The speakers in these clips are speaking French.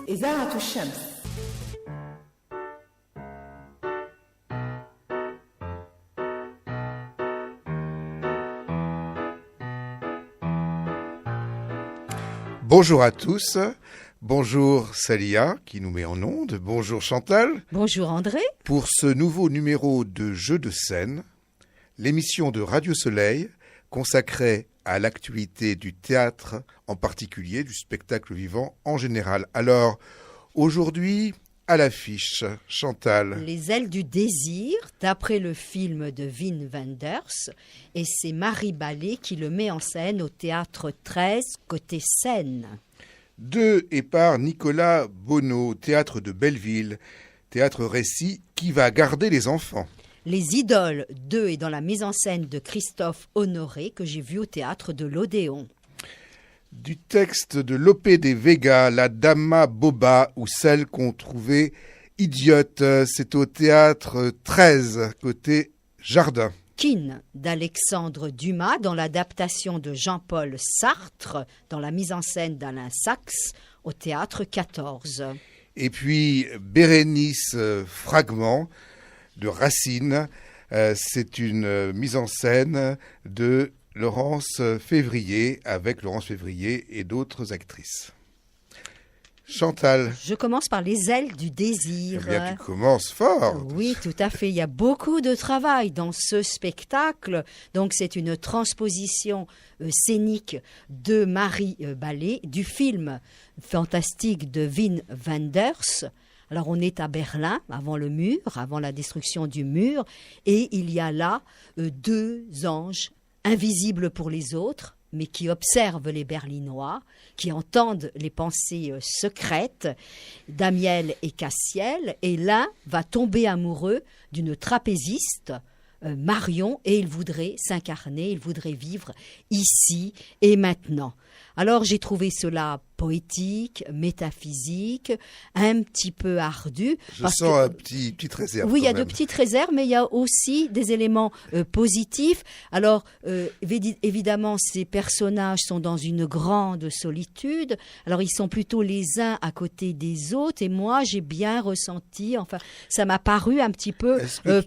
إذاعة الشمس. Bonjour à tous, bonjour Salia qui nous met en onde, bonjour Chantal. Bonjour André. Pour ce nouveau numéro de Jeux de scène, l'émission de Radio Soleil consacrée à l'actualité du théâtre en particulier, du spectacle vivant en général. Alors, aujourd'hui, à l'affiche, Chantal. Les ailes du désir, d'après le film de Wim Wenders, et c'est Marie Ballet qui le met en scène au Théâtre 13, côté Seine. Et par Nicolas Bonneau, Théâtre de Belleville, théâtre récit qui va garder les enfants. Les Idoles 2 est dans la mise en scène de Christophe Honoré, que j'ai vu au Théâtre de l'Odéon. Du texte de Lope de Vega, la Dama Boba, ou celle qu'on trouvait idiote, c'est au Théâtre 13, côté Jardin. Kin d'Alexandre Dumas, dans l'adaptation de Jean-Paul Sartre, dans la mise en scène d'Alain Sachs, au Théâtre 14. Et puis Bérénice Fragment de Racine, c'est une mise en scène de Laurence Février, avec Laurence Février et d'autres actrices. Chantal. Je commence par les ailes du désir. Eh bien, tu commences fort. Oui, tout à fait. Il y a beaucoup de travail dans ce spectacle. Donc, c'est une transposition scénique de Marie Ballet, du film fantastique de Wim Wenders. Alors, on est à Berlin, avant le mur, avant la destruction du mur, et il y a là deux anges invisibles pour les autres, mais qui observent les Berlinois, qui entendent les pensées secrètes d'Amiel et Cassiel, et l'un va tomber amoureux d'une trapéziste, Marion, et il voudrait s'incarner, il voudrait vivre ici et maintenant. Alors j'ai trouvé cela poétique, métaphysique, un petit peu ardu. Je sens une petite réserve. Oui, il y a de petites réserves, mais il y a aussi des éléments positifs. Alors, évidemment, ces personnages sont dans une grande solitude. Alors, ils sont plutôt les uns à côté des autres. Et moi, j'ai bien ressenti, enfin, ça m'a paru un petit peu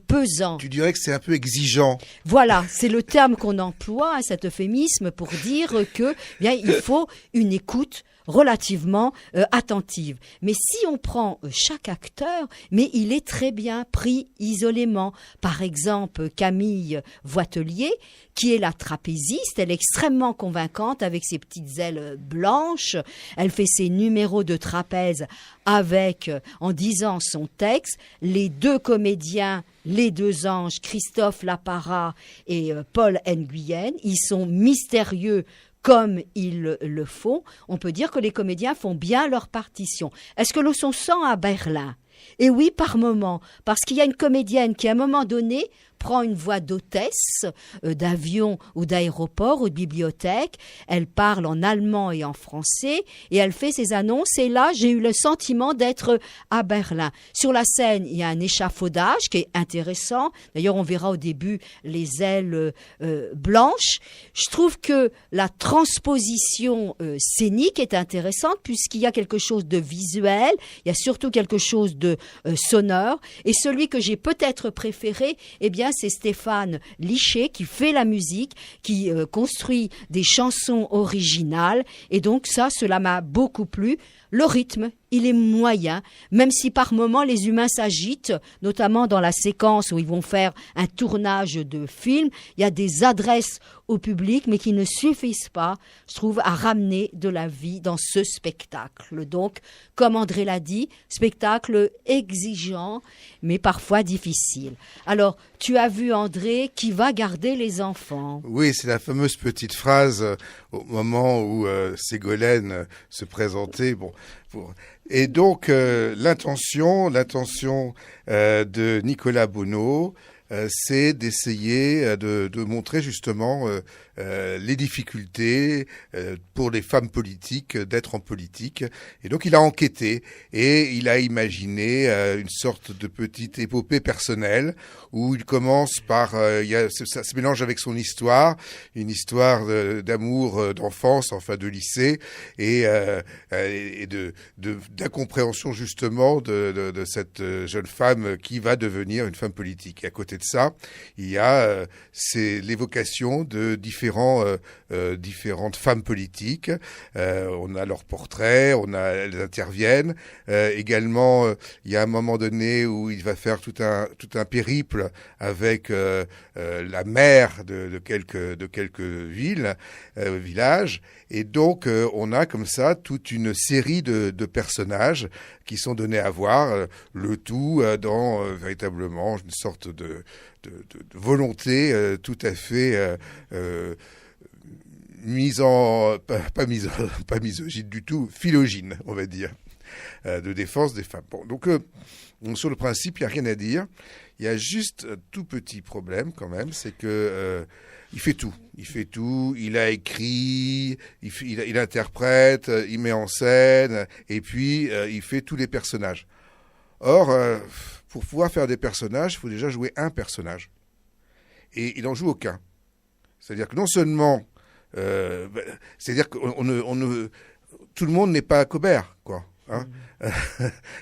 pesant. Tu dirais que c'est un peu exigeant. Voilà, c'est le terme qu'on emploie, cet euphémisme, pour dire que, bien, il faut une écoute relativement attentive. Mais si on prend chaque acteur, mais il est très bien pris isolément. Par exemple, Camille Voitelier, qui est la trapéziste, elle est extrêmement convaincante avec ses petites ailes blanches. Elle fait ses numéros de trapèze avec, en disant son texte, les deux comédiens, les deux anges, Christophe Laparra et Paul Nguyen, ils sont mystérieux comme ils le font. On peut dire que les comédiens font bien leur partition. Est-ce que l'on s'en sent à Berlin ? Et oui, par moment, parce qu'il y a une comédienne qui, à un moment donné, prend une voix d'hôtesse d'avion ou d'aéroport ou de bibliothèque. Elle parle en allemand et en français et elle fait ses annonces. Et là, j'ai eu le sentiment d'être à Berlin. Sur la scène, il y a un échafaudage qui est intéressant. D'ailleurs, on verra au début les ailes blanches. Je trouve que la transposition scénique est intéressante puisqu'il y a quelque chose de visuel, il y a surtout quelque chose de sonore. Et celui que j'ai peut-être préféré, eh bien, c'est Stéphane Liché qui fait la musique, qui construit des chansons originales. Et donc cela m'a beaucoup plu. Le rythme, il est moyen, même si par moments les humains s'agitent, notamment dans la séquence où ils vont faire un tournage de film. Il y a des adresses au public, mais qui ne suffisent pas, je trouve, à ramener de la vie dans ce spectacle. Donc, comme André l'a dit, spectacle exigeant, mais parfois difficile. Alors, tu as vu, André, qui va garder les enfants. Oui, c'est la fameuse petite phrase au moment où Ségolène se présentait. Bon, et donc, l'intention de Nicolas Bonneau, c'est d'essayer de montrer justement les difficultés pour les femmes politiques d'être en politique. Et donc il a enquêté et il a imaginé une sorte de petite épopée personnelle où il commence par, ça se mélange avec son histoire, une histoire d'amour d'enfance, enfin de lycée, et d'incompréhension justement de cette jeune femme qui va devenir une femme politique. Et à côté de ça, il y a l'évocation de différentes femmes politiques. On a leurs portraits, elles interviennent. Également, il y a un moment donné où il va faire tout un périple avec la maire de quelques villages. Et donc, on a comme ça toute une série de personnages qui sont donnés à voir, le tout dans véritablement une sorte de volonté tout à fait pas misogyne du tout, philogyne, on va dire, de défense des femmes. Bon, donc sur le principe, il n'y a rien à dire. Il y a juste un tout petit problème quand même, c'est que il fait tout. Il a écrit, il interprète, il met en scène, et puis il fait tous les personnages. Or, pour pouvoir faire des personnages, il faut déjà jouer un personnage. Et il n'en joue aucun. C'est-à-dire que non seulement... c'est-à-dire que tout le monde n'est pas Cobert, quoi. Hein.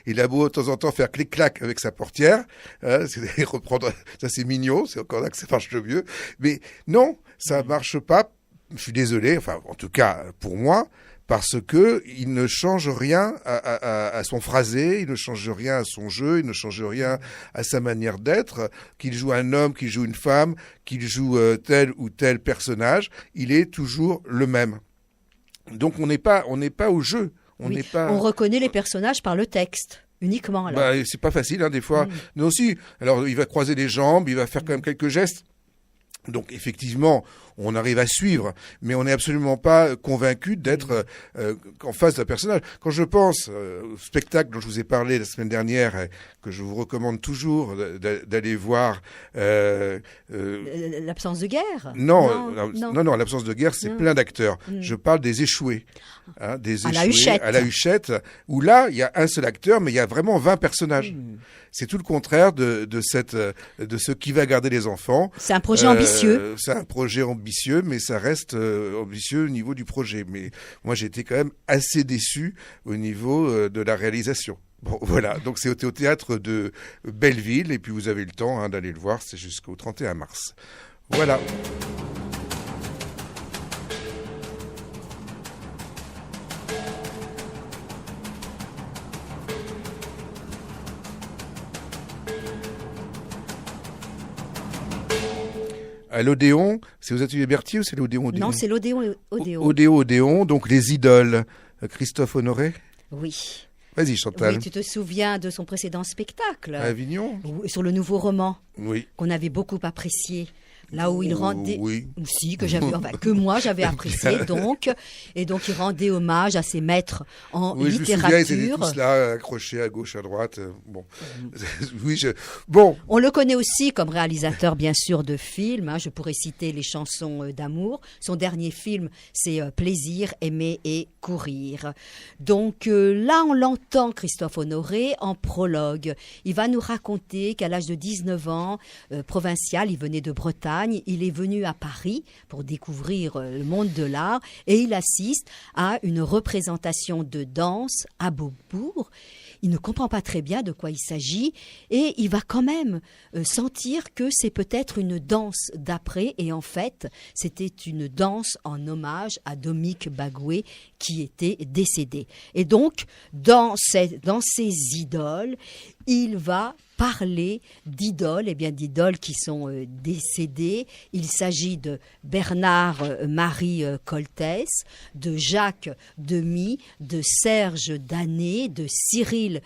Il a beau de temps en temps faire clic-clac avec sa portière, reprendre, ça c'est mignon, c'est encore là que ça marche le mieux. Mais non, ça marche pas. Je suis désolé, enfin en tout cas pour moi, parce que il ne change rien à son phrasé, il ne change rien à son jeu, il ne change rien à sa manière d'être. Qu'il joue un homme, qu'il joue une femme, qu'il joue tel ou tel personnage, il est toujours le même. Donc on n'est pas au jeu. On reconnaît les personnages par le texte. Uniquement, alors. C'est pas facile, hein, des fois. Nous aussi. Alors, il va croiser les jambes, il va faire quand même quelques gestes. Donc, effectivement, on arrive à suivre, mais on n'est absolument pas convaincu d'être en face d'un personnage. Quand je pense au spectacle dont je vous ai parlé la semaine dernière, que je vous recommande toujours d'aller voir... l'absence de guerre? Non, l'absence de guerre, c'est plein d'acteurs. Je parle des échoués. Hein, des échoués à la Huchette, où là, il y a un seul acteur, mais il y a vraiment 20 personnages. C'est tout le contraire de ce qui va garder les enfants. C'est un projet ambitieux. C'est un projet ambitieux, mais ça reste ambitieux au niveau du projet. Mais moi, j'ai été quand même assez déçu au niveau de la réalisation. Bon, voilà. Donc, c'est au théâtre de Belleville. Et puis, vous avez le temps d'aller le voir. C'est jusqu'au 31 mars. Voilà. À l'Odéon, c'est aux Ateliers Berthier ou c'est l'Odéon? Non, c'est l'Odéon. Odéon, donc les idoles. Christophe Honoré? Oui. Vas-y, Chantal. Oui, tu te souviens de son précédent spectacle? À Avignon? Sur le nouveau roman. Oui. Qu'on avait beaucoup apprécié. Là où il rendait, oui. aussi que moi j'avais apprécié donc, et donc il rendait hommage à ses maîtres en littérature. Je me souviens, ils étaient tous là accrochés à gauche, à droite. Bon, On le connaît aussi comme réalisateur bien sûr de films. Je pourrais citer Les chansons d'amour. Son dernier film, c'est Plaisir, aimer et courir. Donc là, on l'entend Christophe Honoré en prologue. Il va nous raconter qu'à l'âge de 19 ans, provincial, il venait de Bretagne. Il est venu à Paris pour découvrir le monde de l'art et il assiste à une représentation de danse à Beaubourg. Il ne comprend pas très bien de quoi il s'agit et il va quand même sentir que c'est peut-être une danse d'après et en fait, c'était une danse en hommage à Dominique Bagoué qui était décédé. Et donc, dans ses idoles, il va parler d'idoles, d'idoles qui sont décédées. Il s'agit de Bernard-Marie Coltès, de Jacques Demy, de Serge Danet, de Cyril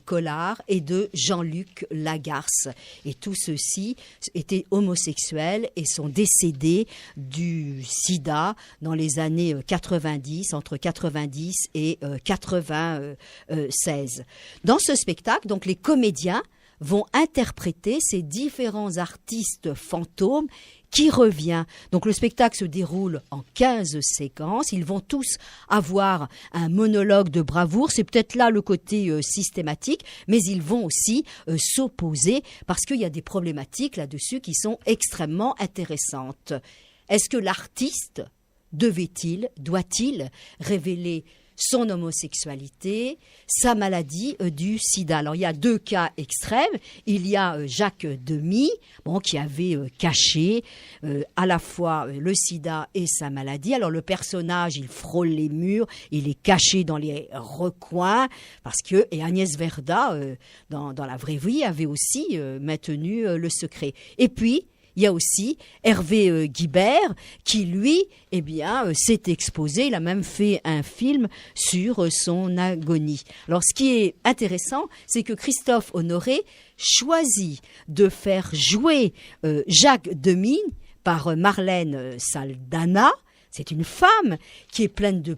Collard et de Jean-Luc Lagarce. Et tous ceux-ci étaient homosexuels et sont décédés du sida dans les années 90, entre 90 et 96. Dans ce spectacle, donc les comédiens vont interpréter ces différents artistes fantômes qui revient. Donc le spectacle se déroule en 15 séquences. Ils vont tous avoir un monologue de bravoure. C'est peut-être là le côté systématique, mais ils vont aussi s'opposer parce qu'il y a des problématiques là-dessus qui sont extrêmement intéressantes. Est-ce que l'artiste doit-il révéler son homosexualité, sa maladie du sida? Alors, il y a 2 cas extrêmes. Il y a Jacques Demy, qui avait caché à la fois le sida et sa maladie. Alors, le personnage, il frôle les murs, il est caché dans les recoins, et Agnès Verda, dans la vraie vie, avait aussi maintenu le secret. Et puis, il y a aussi Hervé Guibert qui, lui, s'est exposé. Il a même fait un film sur son agonie. Alors, ce qui est intéressant, c'est que Christophe Honoré choisit de faire jouer Jacques Demy par Marlène Saldana. C'est une femme qui est pleine de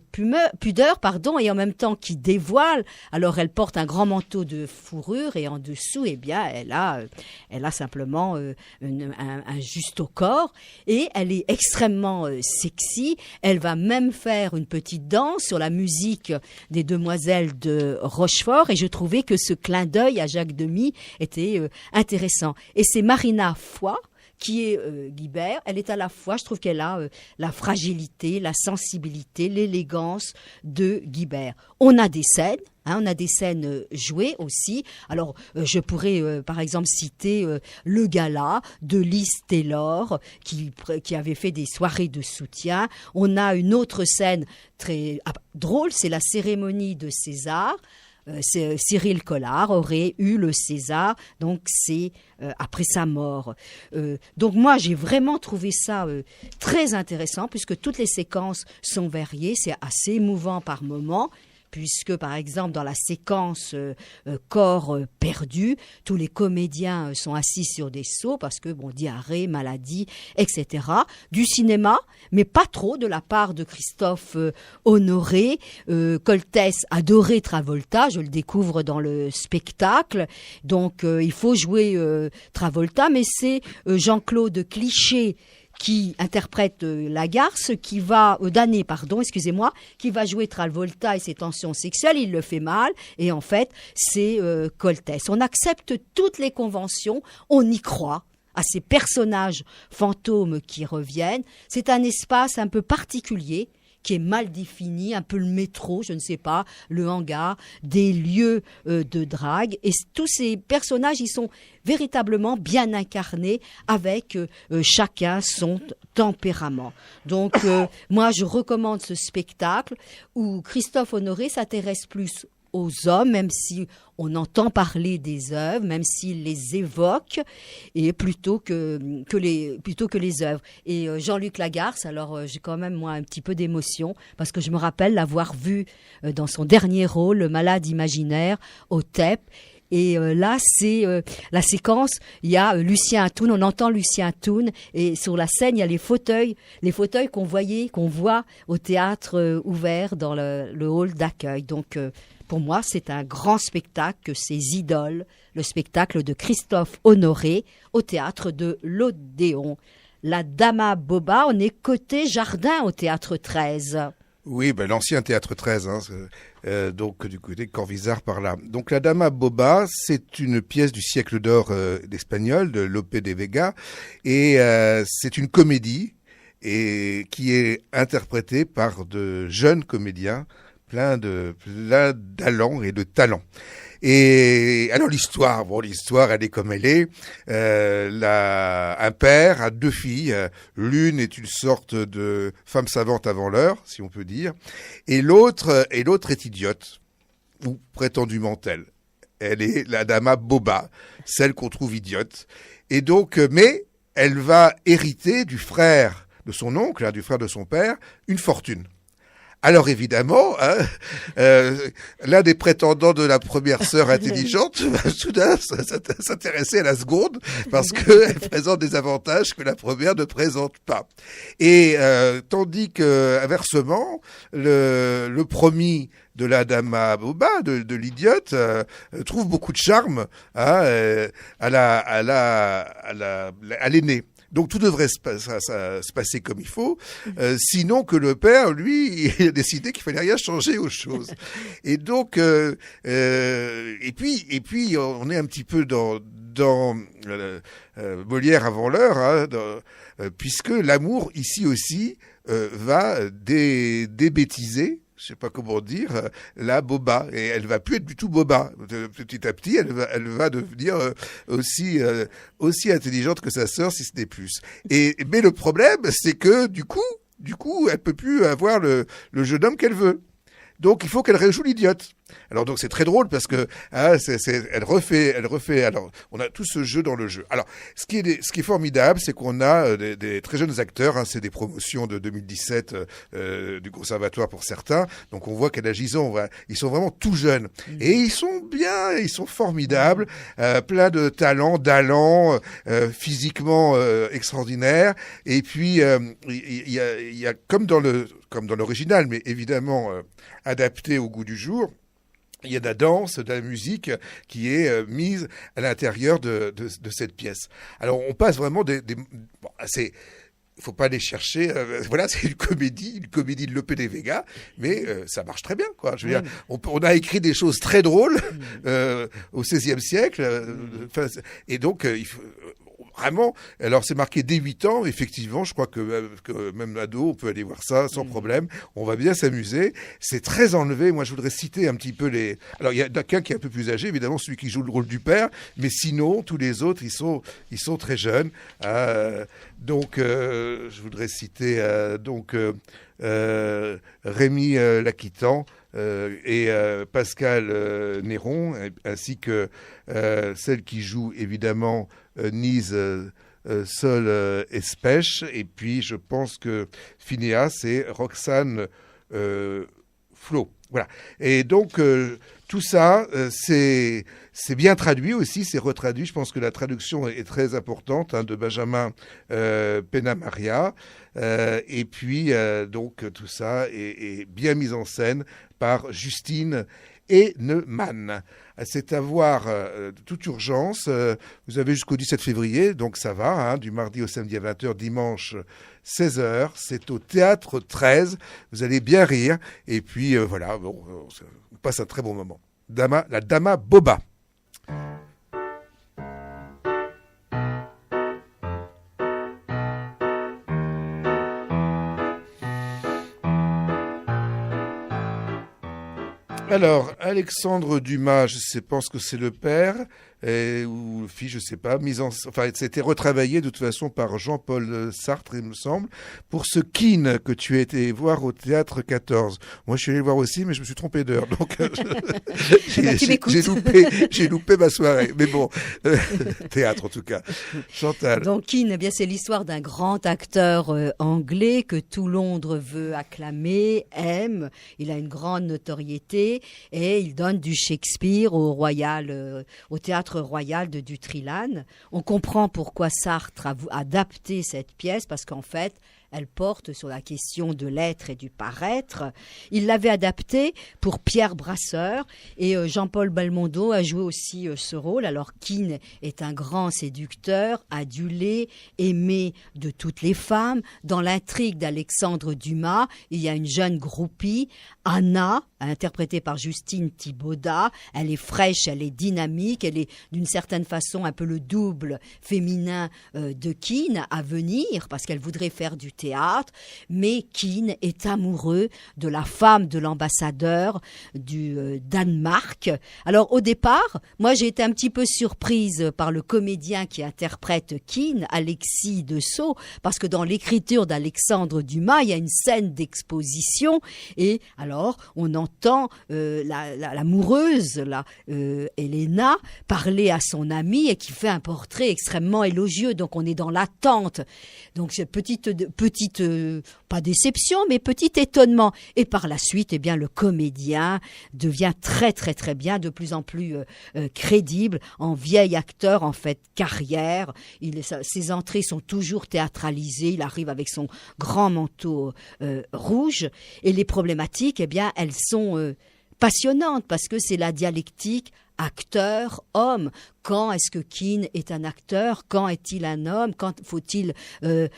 pudeur, et en même temps qui dévoile. Alors, elle porte un grand manteau de fourrure et en dessous, elle a simplement un juste au corps et elle est extrêmement sexy. Elle va même faire une petite danse sur la musique des Demoiselles de Rochefort et je trouvais que ce clin d'œil à Jacques Demy était intéressant. Et c'est Marina Foy qui est Guibert. Elle est à la fois, je trouve qu'elle a la fragilité, la sensibilité, l'élégance de Guibert. On a des scènes, jouées aussi. Alors, je pourrais, par exemple, citer le gala de Liz Taylor, qui avait fait des soirées de soutien. On a une autre scène très drôle, c'est la cérémonie de César. Cyril Collard aurait eu le César, donc c'est après sa mort. Donc moi, j'ai vraiment trouvé ça très intéressant, puisque toutes les séquences sont variées, c'est assez émouvant par moments, puisque, par exemple, dans la séquence corps perdu, tous les comédiens sont assis sur des seaux parce que, diarrhée, maladie, etc. Du cinéma, mais pas trop de la part de Christophe Honoré. Coltès adorait Travolta, je le découvre dans le spectacle. Donc, il faut jouer Travolta, mais c'est Jean-Claude Cliché qui interprète Lagarce, qui va jouer Travolta et ses tensions sexuelles. Il le fait mal et en fait c'est Coltès. On accepte toutes les conventions, on y croit à ces personnages fantômes qui reviennent. C'est un espace un peu particulier qui est mal défini, un peu le métro, je ne sais pas, le hangar, des lieux de drague. Et tous ces personnages, ils sont véritablement bien incarnés avec chacun son tempérament. Donc, moi, je recommande ce spectacle où Christophe Honoré s'intéresse plus aux hommes, même si on entend parler des œuvres, même s'il les évoque, et plutôt que les œuvres. Et Jean-Luc Lagarce, alors j'ai quand même moi un petit peu d'émotion parce que je me rappelle l'avoir vu dans son dernier rôle, Le Malade imaginaire, au TEP. Et là, c'est la séquence, il y a Lucien Atoun, on entend Lucien Atoun, et sur la scène, il y a les fauteuils qu'on voit au théâtre ouvert dans le hall d'accueil. Donc, pour moi, c'est un grand spectacle que ces idoles, le spectacle de Christophe Honoré au théâtre de l'Odéon. La Dama Boba, on est côté jardin au théâtre 13. Oui, l'ancien théâtre 13, donc du côté de Corvisart par là. Donc la Dama Boba, c'est une pièce du siècle d'or d'Espagnol, de Lope de Vega, et c'est une comédie et qui est interprétée par de jeunes comédiens plein d'allant et de talent. Et alors l'histoire, elle est comme elle est. Un père a 2 filles. L'une est une sorte de femme savante avant l'heure, si on peut dire, et l'autre est idiote ou prétendument telle. Elle est la Dama Boba, celle qu'on trouve idiote. Et donc, mais elle va hériter du frère de son oncle, du frère de son père, une fortune. Alors évidemment, hein, l'un des prétendants de la première sœur intelligente va soudain s'intéresser à la seconde parce qu'elle présente des avantages que la première ne présente pas. Et tandis que inversement, le promis de la dama Boba, de l'idiote, trouve beaucoup de charme à l'aîné. Donc tout devrait se passer comme il faut, sinon que le père, lui, il a décidé qu'il fallait rien changer aux choses. Et donc, et puis, on est un petit peu dans Molière avant l'heure, hein, puisque l'amour ici aussi va débêtiser. Je sais pas comment dire, la Boba, et elle va plus être du tout Boba. Petit à petit, elle va devenir aussi intelligente que sa sœur, si ce n'est plus. Mais le problème, c'est que du coup, elle peut plus avoir le jeune homme qu'elle veut. Donc il faut qu'elle rejoue l'idiote. Alors donc c'est très drôle parce que elle refait. Alors on a tout ce jeu dans le jeu. Alors ce qui est formidable, c'est qu'on a des très jeunes acteurs. Hein, c'est des promotions de 2017 du conservatoire pour certains. Donc on voit qu'à la Gison, ils sont vraiment tout jeunes et ils sont bien, ils sont formidables, plein de talent, d'allants, physiquement extraordinaires. Et puis il y a comme dans l'original, mais évidemment adapté au goût du jour. Il y a de la danse, de la musique qui est mise à l'intérieur de cette pièce. Alors, on passe vraiment faut pas aller chercher. Voilà, c'est une comédie de Lope de Vega, mais ça marche très bien, quoi. Je veux dire, on a écrit des choses très drôles au XVIe siècle, et donc il faut. Vraiment, alors c'est marqué dès 8 ans, effectivement, je crois que même ado, on peut aller voir ça sans problème, on va bien s'amuser, c'est très enlevé. Moi je voudrais citer un petit peu alors il y a quelqu'un qui est un peu plus âgé, évidemment celui qui joue le rôle du père, mais sinon tous les autres ils sont très jeunes, donc je voudrais citer Rémi Laquitan, et Pascal Néron, ainsi que celle qui joue évidemment Nise Sol Espèche, et puis je pense que Phinéas c'est Roxane Flo. Voilà. Et donc tout ça, c'est bien traduit aussi, c'est retraduit. Je pense que la traduction est très importante, hein, de Benjamin Penamaria. Et puis donc tout ça est bien mis en scène par Justine Heinemann. C'est à voir toute urgence. Vous avez jusqu'au 17 février, donc ça va, hein, du mardi au samedi à 20h, dimanche 16h. C'est au Théâtre 13. Vous allez bien rire. Et puis voilà, on passe un très bon moment. La Dama Boba. Alors, Alexandre Dumas, je pense que c'est le père, ou le fils, je sais pas, c'était retravaillé de toute façon par Jean-Paul Sartre, il me semble, pour ce Keane que tu as été voir au Théâtre 14. Moi, je suis allé le voir aussi, mais je me suis trompé d'heure, donc j'ai loupé ma soirée. Mais bon, théâtre en tout cas. Chantal. Donc Keane, eh bien, c'est l'histoire d'un grand acteur anglais que tout Londres veut acclamer, aime. Il a une grande notoriété et il donne du Shakespeare au Théâtre Royal de Dutrilane. On comprend pourquoi Sartre a adapté cette pièce, parce qu'en fait, elle porte sur la question de l'être et du paraître. Il l'avait adaptée pour Pierre Brasseur et Jean-Paul Belmondo a joué aussi ce rôle. Alors Keane est un grand séducteur, adulé, aimé de toutes les femmes. Dans l'intrigue d'Alexandre Dumas, il y a une jeune groupie, Anna, interprétée par Justine Thibaudat. Elle est fraîche, elle est dynamique, elle est d'une certaine façon un peu le double féminin de Keane à venir, parce qu'elle voudrait faire du théâtre, mais Keane est amoureux de la femme de l'ambassadeur du Danemark. Alors au départ, moi j'ai été un petit peu surprise par le comédien qui interprète Keane, Alexis de Sceaux, parce que dans l'écriture d'Alexandre Dumas, il y a une scène d'exposition et alors on entend l'amoureuse, Helena, parler à son amie et qui fait un portrait extrêmement élogieux. Donc on est dans l'attente. Donc ce petit petite, pas déception, mais petit étonnement. Et par la suite, eh bien, le comédien devient très, très, très bien, de plus en plus crédible, en vieil acteur, en fait, carrière. Ses entrées sont toujours théâtralisées. Il arrive avec son grand manteau rouge. Et les problématiques, eh bien, elles sont passionnantes parce que c'est la dialectique acteur-homme. Quand est-ce que Keane est un acteur? Quand est-il un homme? Quand faut-il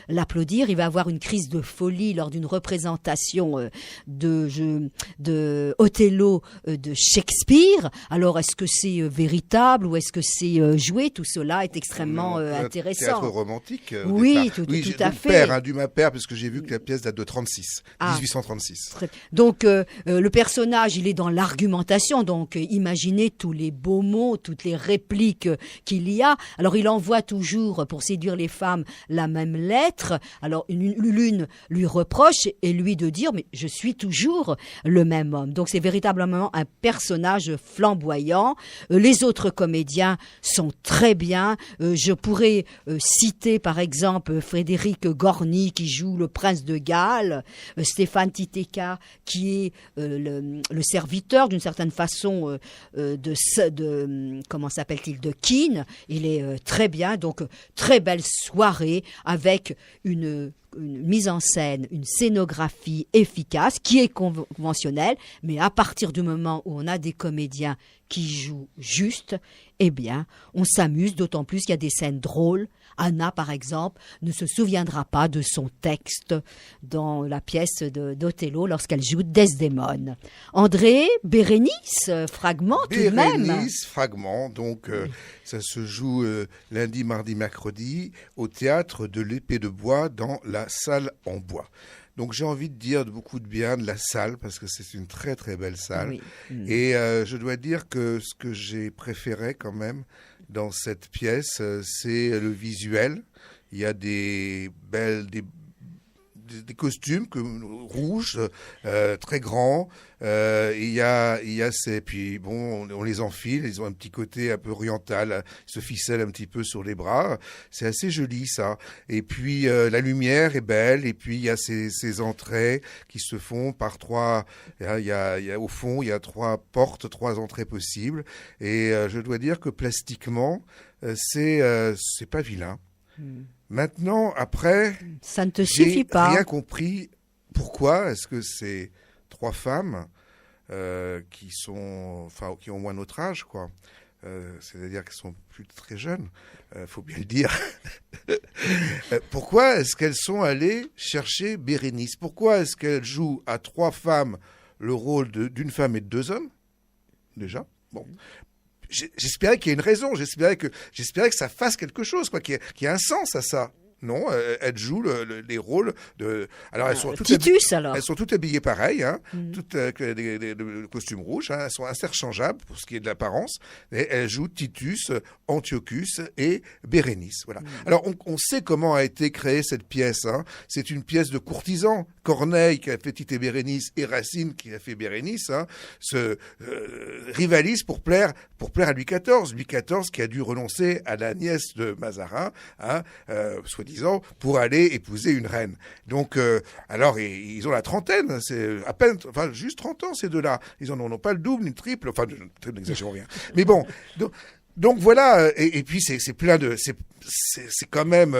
l'applaudir? Il va avoir une crise de folie lors d'une représentation de Othello de Shakespeare. Alors, est-ce que c'est véritable ou est-ce que c'est joué? Tout cela est extrêmement intéressant. Théâtre romantique. Oui, tout à fait. Père, du ma père, parce que j'ai vu que la pièce date de 1836. Donc, le personnage, il est dans l'argumentation. Donc, imaginez tous les beaux mots, toutes les répliques qu'il y a. Alors, il envoie toujours, pour séduire les femmes, la même lettre. Alors, l'une lui reproche et lui de dire, mais je suis toujours le même homme. Donc, c'est véritablement un personnage flamboyant. Les autres comédiens sont très bien. Je pourrais citer, par exemple, Frédéric Gorny, qui joue le prince de Galles, Stéphane Titeka, qui est le serviteur, d'une certaine façon, comment s'appelle-t-il, de Keane. Il est très bien, donc très belle soirée avec une mise en scène, une scénographie efficace qui est conventionnelle, mais à partir du moment où on a des comédiens qui jouent juste, eh bien, on s'amuse, d'autant plus qu'il y a des scènes drôles. Anna, par exemple, ne se souviendra pas de son texte dans la pièce d'Othello lorsqu'elle joue Desdémone. André, Bérénice, fragment tout de même. Bérénice, fragment, donc ça se joue lundi, mardi, mercredi au théâtre de l'Épée de Bois dans la salle en bois. Donc j'ai envie de dire beaucoup de bien de la salle parce que c'est une très très belle salle. Oui. Et je dois dire que ce que j'ai préféré quand même dans cette pièce, c'est le visuel. Il y a des costumes rouges, très grands. Il y a ces, puis bon, on les enfile. Ils ont un petit côté un peu oriental, ils se ficellent un petit peu sur les bras. C'est assez joli ça. Et puis la lumière est belle. Et puis il y a ces entrées qui se font par trois. Il y a au fond il y a trois portes, trois entrées possibles. Et je dois dire que plastiquement, c'est pas vilain. Maintenant, après, ça ne te suffit pas. J'ai rien compris. Pourquoi est-ce que ces trois femmes qui ont moins notre âge, quoi, c'est-à-dire qu'elles sont plus très jeunes, faut bien le dire. Pourquoi est-ce qu'elles sont allées chercher Bérénice? Pourquoi est-ce qu'elles jouent à trois femmes le rôle d'une femme et de deux hommes? Déjà, bon. J'espérais qu'il y ait une raison, j'espérais que ça fasse quelque chose, quoi, qu'il y ait un sens à ça. Non, elles jouent les rôles de. Alors elles sont toutes Titus, alors. Elles sont toutes habillées pareil, hein, toutes avec le costume rouge. Hein, elles sont interchangeables pour ce qui est de l'apparence. Et elles jouent Titus, Antiochus et Bérénice. Voilà. Alors on sait comment a été créée cette pièce. Hein. C'est une pièce de courtisans. Corneille qui a fait Tite et Bérénice et Racine qui a fait Bérénice, hein, se rivalisent pour plaire à Louis XIV. Louis XIV qui a dû renoncer à la nièce de Mazarin, hein, soi-disant, pour aller épouser une reine. Donc, alors, ils ont la trentaine, c'est à peine, enfin, juste 30 ans, ces deux-là. Ils en ont pas le double, ni le triple, enfin, n'exagérons rien. Mais bon, donc voilà, et puis c'est plein de, c'est quand même,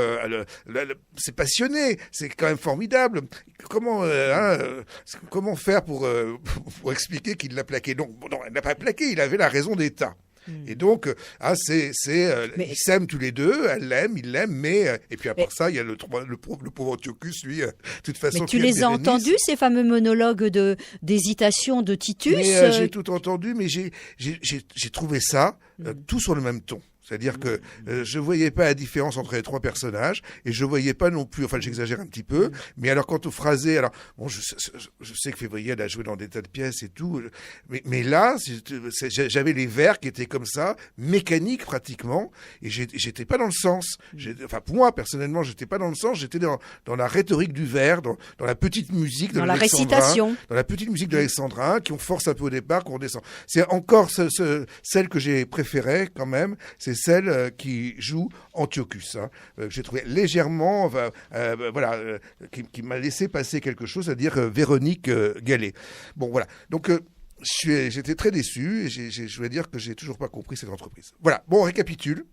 c'est passionné, c'est quand même formidable. Comment faire pour expliquer qu'il l'a plaqué? Non, elle l'a pas plaqué, il avait la raison d'État. Et donc, ils s'aiment tous les deux, elle l'aime, il l'aime, et puis après ça, il y a le pauvre Antiochus, lui, de toute façon. Mais tu les as entendus, ces fameux monologues d'hésitation de Titus? J'ai tout entendu, mais j'ai trouvé ça tout sur le même ton. C'est-à-dire que je voyais pas la différence entre les trois personnages et je voyais pas non plus, enfin j'exagère un petit peu, mais alors quant au phrasé, alors bon, je sais que Février elle a joué dans des tas de pièces et tout, mais là j'avais les vers qui étaient comme ça, mécaniques pratiquement, et j'étais pas dans le sens. Enfin pour moi personnellement j'étais pas dans le sens, j'étais dans la rhétorique du vers, dans la petite musique de la récitation, dans la petite musique de l'Alexandrin qui on force un peu au départ, qu'on descend. C'est encore celle que j'ai préférée quand même, c'est celle qui joue Antiochus. J'ai trouvé légèrement, qui m'a laissé passer quelque chose, c'est-à-dire Véronique Gallet. Bon, voilà. Donc, j'étais très déçu et je voulais dire que j'ai toujours pas compris cette entreprise. Voilà. Bon, on récapitule.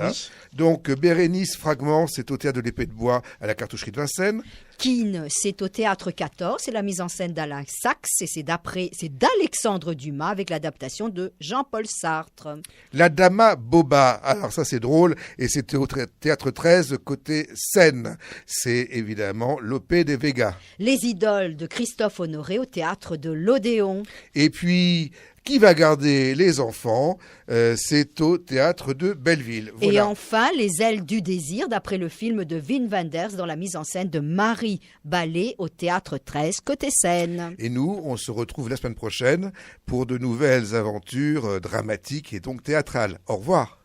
Oui. Donc, Bérénice Fragment, c'est au théâtre de l'Épée de Bois à la Cartoucherie de Vincennes. Keane, c'est au théâtre 14, c'est la mise en scène d'Alain Sachs et c'est d'Alexandre Dumas avec l'adaptation de Jean-Paul Sartre. La Dama Boba, alors ça c'est drôle, et c'était au théâtre 13 côté Seine. C'est évidemment Lope de Vega. Les idoles de Christophe Honoré au théâtre de l'Odéon. Et puis, qui va garder les enfants? C'est au théâtre de Belleville. Voilà. Et enfin, Les ailes du désir, d'après le film de Wim Wenders, dans la mise en scène de Marie Ballet au théâtre 13, côté Seine. Et nous, on se retrouve la semaine prochaine pour de nouvelles aventures dramatiques et donc théâtrales. Au revoir.